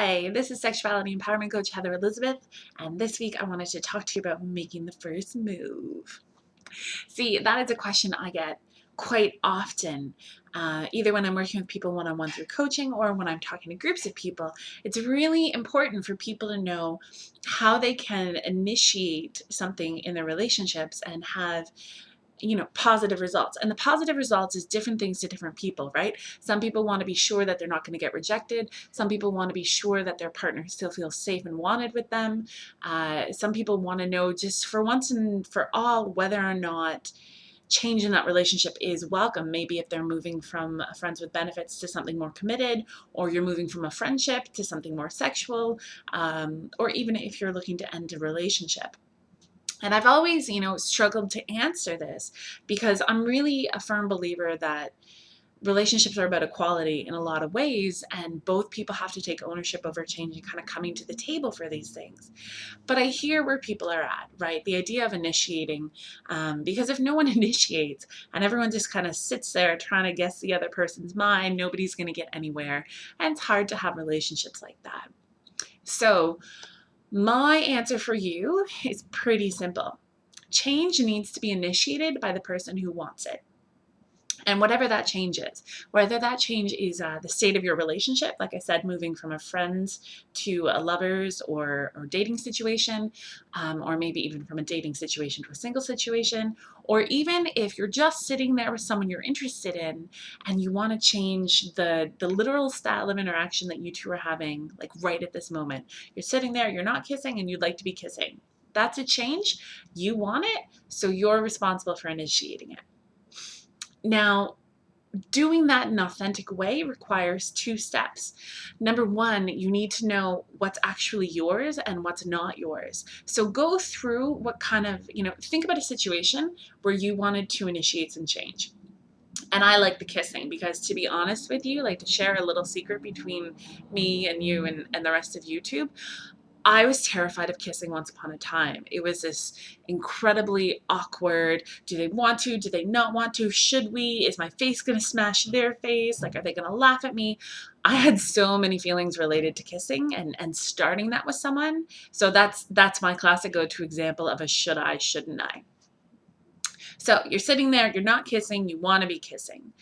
Hi, this is Sexuality Empowerment Coach Heather Elizabeth, and this week I wanted to talk to you about making the first move. See, that is a question I get quite often, either when I'm working with people one-on-one through coaching or when I'm talking to groups of people. It's really important for people to know how they can initiate something in their relationships and have positive results. And the positive results is different things to different people, right? Some people want to be sure that they're not going to get rejected. Some people want to be sure that their partner still feels safe and wanted with them. Some people want to know just for once and for all whether or not change in that relationship is welcome. Maybe if they're moving from friends with benefits to something more committed, or you're moving from a friendship to something more sexual, or even if you're looking to end a relationship. And I've always, struggled to answer this because I'm really a firm believer that relationships are about equality in a lot of ways, and both people have to take ownership over change and kind of coming to the table for these things. But I hear where people are at, right? The idea of initiating, because if no one initiates and everyone just kind of sits there trying to guess the other person's mind, nobody's going to get anywhere, and it's hard to have relationships like that. So my answer for you is pretty simple. Change needs to be initiated by the person who wants it. And whatever that change is, whether that change is the state of your relationship, like I said, moving from a friends to a lovers or dating situation, or maybe even from a dating situation to a single situation, or even if you're just sitting there with someone you're interested in and you want to change the literal style of interaction that you two are having, like right at this moment. You're sitting there, you're not kissing, and you'd like to be kissing. That's a change. You want it, so you're responsible for initiating it. Now, doing that in an authentic way requires two steps. Number one, you need to know what's actually yours and what's not yours. So go through what kind of, think about a situation where you wanted to initiate some change. And I like the kissing because, to be honest with you, like to share a little secret between me and you and the rest of YouTube, I was terrified of kissing once upon a time. It was this incredibly awkward, do they want to, do they not want to, should we, is my face going to smash their face, like are they going to laugh at me? I had so many feelings related to kissing and starting that with someone. So that's my classic go-to example of a should I, shouldn't I. So you're sitting there, you're not kissing, you want to be kissing.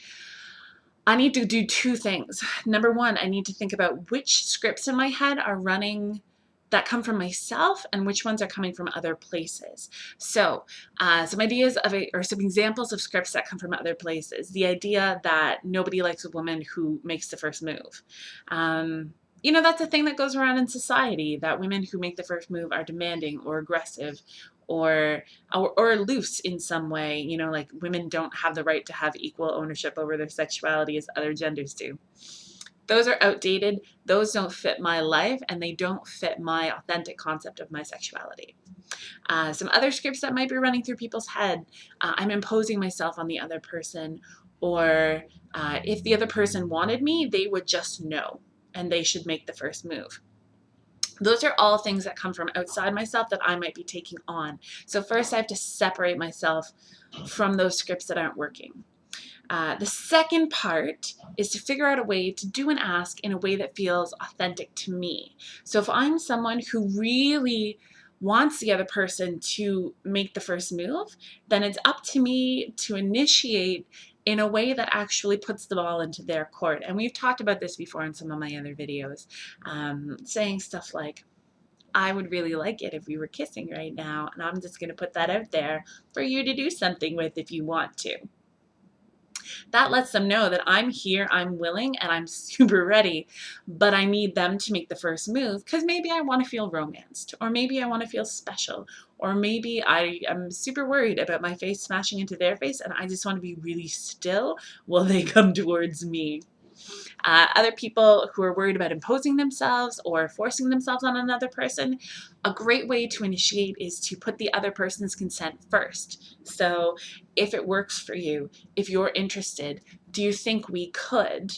I need to do two things. Number one, I need to think about which scripts in my head are running that come from myself and which ones are coming from other places. So some ideas or some examples of scripts that come from other places. The idea that nobody likes a woman who makes the first move. That's a thing that goes around in society, that women who make the first move are demanding or aggressive or loose in some way, like women don't have the right to have equal ownership over their sexuality as other genders do. Those are outdated, those don't fit my life, and they don't fit my authentic concept of my sexuality. Some other scripts that might be running through people's head, I'm imposing myself on the other person, or if the other person wanted me, they would just know, and they should make the first move. Those are all things that come from outside myself that I might be taking on. So first I have to separate myself from those scripts that aren't working. The second part is to figure out a way to do and ask in a way that feels authentic to me. So if I'm someone who really wants the other person to make the first move, then it's up to me to initiate in a way that actually puts the ball into their court. And we've talked about this before in some of my other videos, saying stuff like, I would really like it if we were kissing right now, and I'm just going to put that out there for you to do something with if you want to. That lets them know that I'm here, I'm willing, and I'm super ready, but I need them to make the first move because maybe I want to feel romanced, or maybe I want to feel special, or maybe I am super worried about my face smashing into their face and I just want to be really still while they come towards me. Other people who are worried about imposing themselves or forcing themselves on another person, a great way to initiate is to put the other person's consent first. So if it works for you, if you're interested, do you think we could?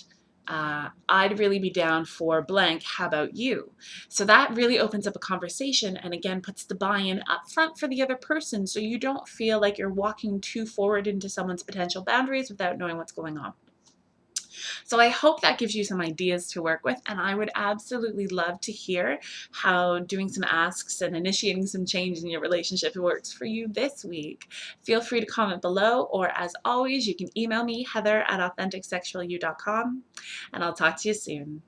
I'd really be down for blank. How about you? So that really opens up a conversation and again puts the buy-in up front for the other person so you don't feel like you're walking too forward into someone's potential boundaries without knowing what's going on. So I hope that gives you some ideas to work with, and I would absolutely love to hear how doing some asks and initiating some change in your relationship works for you this week. Feel free to comment below, or as always, you can email me, Heather@AuthenticSexualYou.com, and I'll talk to you soon.